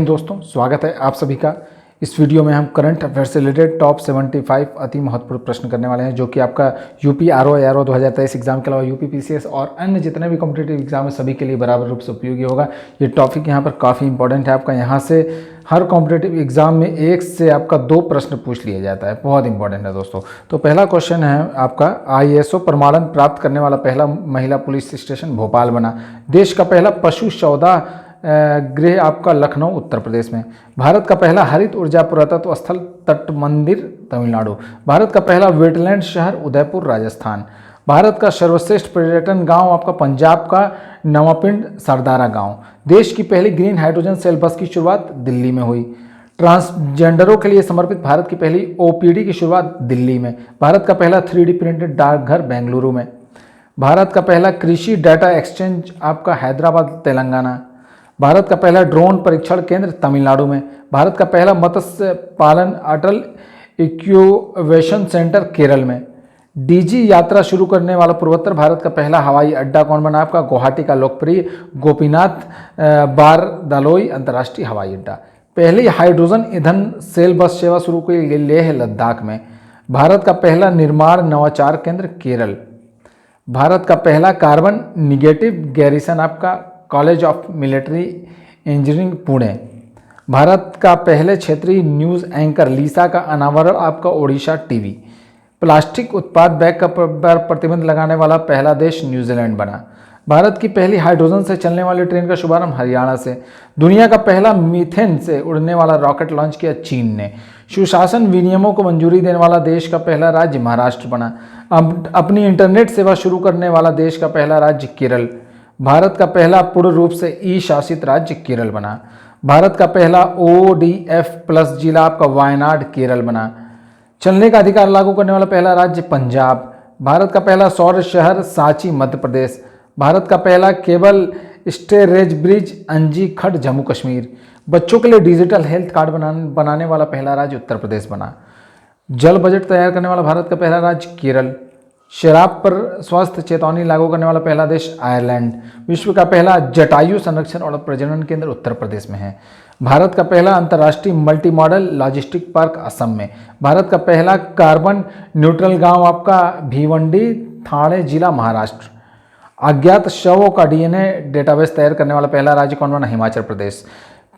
दोस्तों, स्वागत है आप सभी का। इस वीडियो में हम करंट अफेयर से रिलेटेड टॉप 75 अति महत्वपूर्ण प्रश्न करने वाले हैं, जो कि आपका यूपी आरओ 2023 एग्जाम के अलावा यूपी पीसीएस और अन्य जितने भी कॉम्पिटेटिव एग्जाम है सभी के लिए बराबर रूप से उपयोगी होगा। ये टॉपिक यहाँ पर काफ़ी इंपॉर्टेंट है। आपका यहाँ से हर कॉम्पिटेटिव एग्जाम में एक से आपका 2 प्रश्न पूछ लिया जाता है, बहुत इंपॉर्टेंट है दोस्तों। तो पहला क्वेश्चन है आपका, आईएसओ प्रमाणन प्राप्त करने वाला पहला महिला पुलिस स्टेशन भोपाल बना। देश का पहला पशु सौदा गृह आपका लखनऊ उत्तर प्रदेश में। भारत का पहला हरित ऊर्जा पुरातत्व स्थल तट मंदिर तमिलनाडु। भारत का पहला वेटलैंड शहर उदयपुर राजस्थान। भारत का सर्वश्रेष्ठ पर्यटन गांव आपका पंजाब का नवापिंड सरदारा गांव। देश की पहली ग्रीन हाइड्रोजन सेल बस की शुरुआत दिल्ली में हुई। ट्रांसजेंडरों के लिए समर्पित भारत की पहली ओपीडी की शुरुआत दिल्ली में। भारत का पहला 3D प्रिंटेड डाकघर बेंगलुरु में। भारत का पहला कृषि डाटा एक्सचेंज आपका हैदराबाद तेलंगाना। भारत का पहला ड्रोन परीक्षण केंद्र तमिलनाडु में। भारत का पहला मत्स्य पालन अटल इंक्यूबेशन सेंटर केरल में। डीजी यात्रा शुरू करने वाला पूर्वोत्तर भारत का पहला हवाई अड्डा कौन बना? आपका गुवाहाटी का लोकप्रिय गोपीनाथ बारदालोई अंतर्राष्ट्रीय हवाई अड्डा। पहली हाइड्रोजन ईंधन सेल बस सेवा शुरू की लेह लद्दाख में। भारत का पहला निर्माण नवाचार केंद्र केरल। भारत का पहला कार्बन निगेटिव गैरिसन आपका college of military engineering Pune. Bharat का पहले क्षेत्रीय न्यूज़ एंकर लीसा का अनावरण आपका ओडिशा टीवी। प्लास्टिक उत्पाद बैग पर प्रतिबंध लगाने वाला पहला देश न्यूजीलैंड बना। भारत की पहली हाइड्रोजन से चलने वाली ट्रेन का शुभारंभ हरियाणा से। दुनिया का पहला मीथेन से उड़ने वाला रॉकेट लॉन्च किया चीन ने। सुशासन विनियमों को मंजूरी देने वाला देश का पहला राज्य महाराष्ट्र बना। अपनी इंटरनेट सेवा शुरू करने वाला देश का पहला राज्य केरल। भारत का पूर्ण रूप से ई शासित राज्य केरल बना। भारत का पहला ODF+ जिला आपका वायनाड केरल बना। चलने का अधिकार लागू करने वाला पहला राज्य पंजाब। भारत का पहला सौर शहर सांची मध्य प्रदेश। भारत का पहला केबल स्टोरेज ब्रिज अंजी खट जम्मू कश्मीर। बच्चों के लिए डिजिटल हेल्थ कार्ड बनाने वाला पहला राज्य उत्तर प्रदेश बना। जल बजट तैयार करने वाला भारत का पहला राज्य केरल। शराब पर स्वास्थ्य चेतावनी लागू करने वाला पहला देश आयरलैंड। विश्व का पहला जटायु संरक्षण और प्रजनन केंद्र उत्तर प्रदेश में है। भारत का पहला अंतर्राष्ट्रीय multi modal logistic park Assam में। भारत का पहला कार्बन न्यूट्रल गांव आपका भिवंडी थाने जिला महाराष्ट्र। अज्ञात शवों का DNA डेटाबेस तैयार करने वाला पहला राज्य कौन बना? हिमाचल प्रदेश।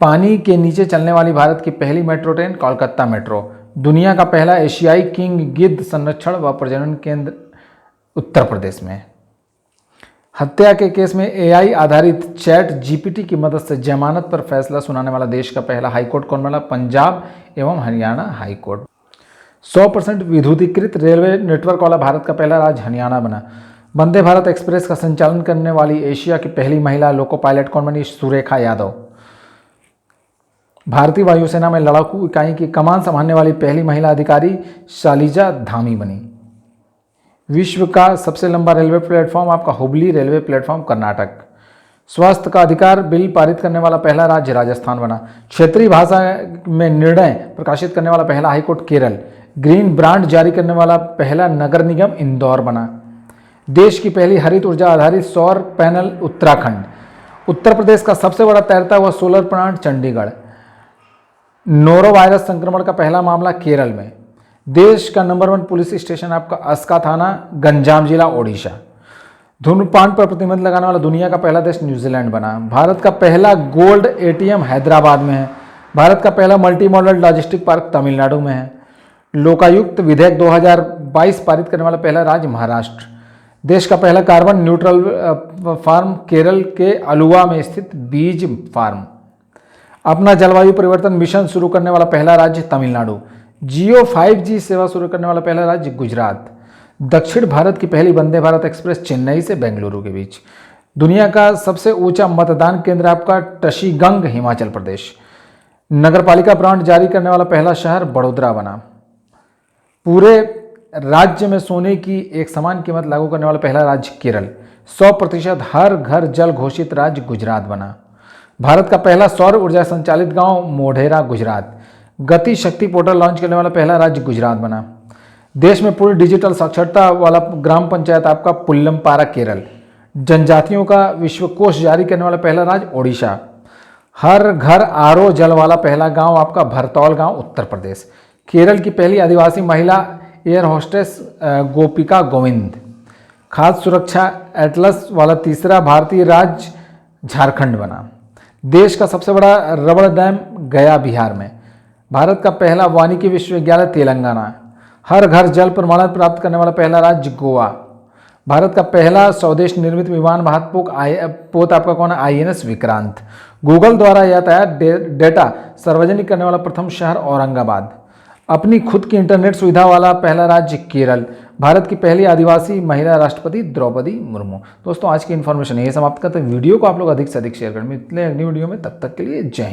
पानी के नीचे चलने वाली भारत की पहली मेट्रो ट्रेन कोलकाता मेट्रो। दुनिया का पहला एशियाई किंग गिद्ध संरक्षण व प्रजनन केंद्र उत्तर प्रदेश में। हत्या के केस में AI आधारित चैट GPT की मदद से जमानत पर फैसला सुनाने वाला देश का पहला हाईकोर्ट कौन बना? पंजाब एवं हरियाणा हाईकोर्ट। 100% विद्युतीकृत रेलवे नेटवर्क वाला भारत का पहला राज्य हरियाणा बना। वंदे भारत एक्सप्रेस का संचालन करने वाली एशिया की पहली महिला लोको पायलट कौन बनी? सुरेखा यादव। भारतीय वायुसेना में लड़ाकू इकाई की कमान संभालने वाली पहली महिला अधिकारी शालिजा धामी बनी। विश्व का सबसे लंबा रेलवे प्लेटफॉर्म आपका हुबली रेलवे प्लेटफॉर्म कर्नाटक। स्वास्थ्य का अधिकार बिल पारित करने वाला पहला राज्य राजस्थान बना। क्षेत्रीय भाषा में निर्णय प्रकाशित करने वाला पहला हाईकोर्ट केरल। ग्रीन ब्रांड जारी करने वाला पहला नगर निगम इंदौर बना। देश की पहली हरित ऊर्जा आधारित सौर पैनल उत्तराखंड। उत्तर प्रदेश का सबसे बड़ा तैरता हुआ solar plant Chandigarh. Noro virus संक्रमण का पहला मामला केरल में। देश का नंबर 1 पुलिस स्टेशन आपका अस्का थाना गंजाम जिला ओडिशा। धूम्रपान पर प्रतिबंध लगाने वाला दुनिया का पहला देश न्यूजीलैंड बना। भारत का पहला गोल्ड ATM हैदराबाद में है। भारत का पहला multi modal logistic park Tamil Nadu में है। लोकायुक्त विधेयक 2022 पारित करने वाला पहला राज्य महाराष्ट्र। देश का पहला कार्बन न्यूट्रल फार्म केरल के अलुवा में स्थित बीज फार्म। अपना जलवायु परिवर्तन मिशन शुरू करने वाला पहला राज्य तमिलनाडु। जियो 5G सेवा शुरू करने वाला पहला राज्य गुजरात। दक्षिण भारत की पहली वंदे भारत एक्सप्रेस चेन्नई से बेंगलुरु के बीच। दुनिया का सबसे ऊंचा मतदान केंद्र आपका टशीगंग हिमाचल प्रदेश। नगरपालिका ब्रांड जारी करने वाला पहला शहर बड़ोदरा बना। पूरे राज्य में सोने की एक समान कीमत लागू करने वाला पहला राज्य केरल। 100% हर घर जल घोषित राज्य गुजरात बना। भारत का पहला सौर ऊर्जा संचालित गांव मोढेरा गुजरात। गति शक्ति पोर्टल लॉन्च करने वाला पहला राज्य गुजरात बना। देश में पूर्ण डिजिटल साक्षरता वाला ग्राम पंचायत आपका पुल्लमपारा केरल। जनजातियों का विश्वकोश जारी करने वाला पहला राज्य ओडिशा। हर घर आरओ जल वाला पहला गांव आपका भरतौल गांव, उत्तर प्रदेश। केरल की पहली आदिवासी महिला एयर होस्टेस गोपिका गोविंद। खाद्य सुरक्षा एटलस वाला तीसरा भारतीय राज्य झारखंड बना। देश का सबसे बड़ा रबड़ डैम गया, बिहार में। भारत का पहला वानिकी विश्वविद्यालय तेलंगाना। हर घर जल प्रमाणन प्राप्त करने वाला पहला राज्य गोवा। भारत का पहला स्वदेश निर्मित विमान पोत आपका कौन है? INS विक्रांत। गूगल द्वारा यातायात डेटा सार्वजनिक करने वाला प्रथम शहर औरंगाबाद। अपनी खुद की इंटरनेट सुविधा वाला पहला राज्य केरल। भारत की पहली आदिवासी महिला राष्ट्रपति द्रौपदी मुर्मू। दोस्तों आज की इन्फॉर्मेशन यही समाप्त करते हैं। वीडियो को आप लोग अधिक से अधिक शेयर करें। मिलते हैं अगली वीडियो में, तब तक के लिए जय हिंद।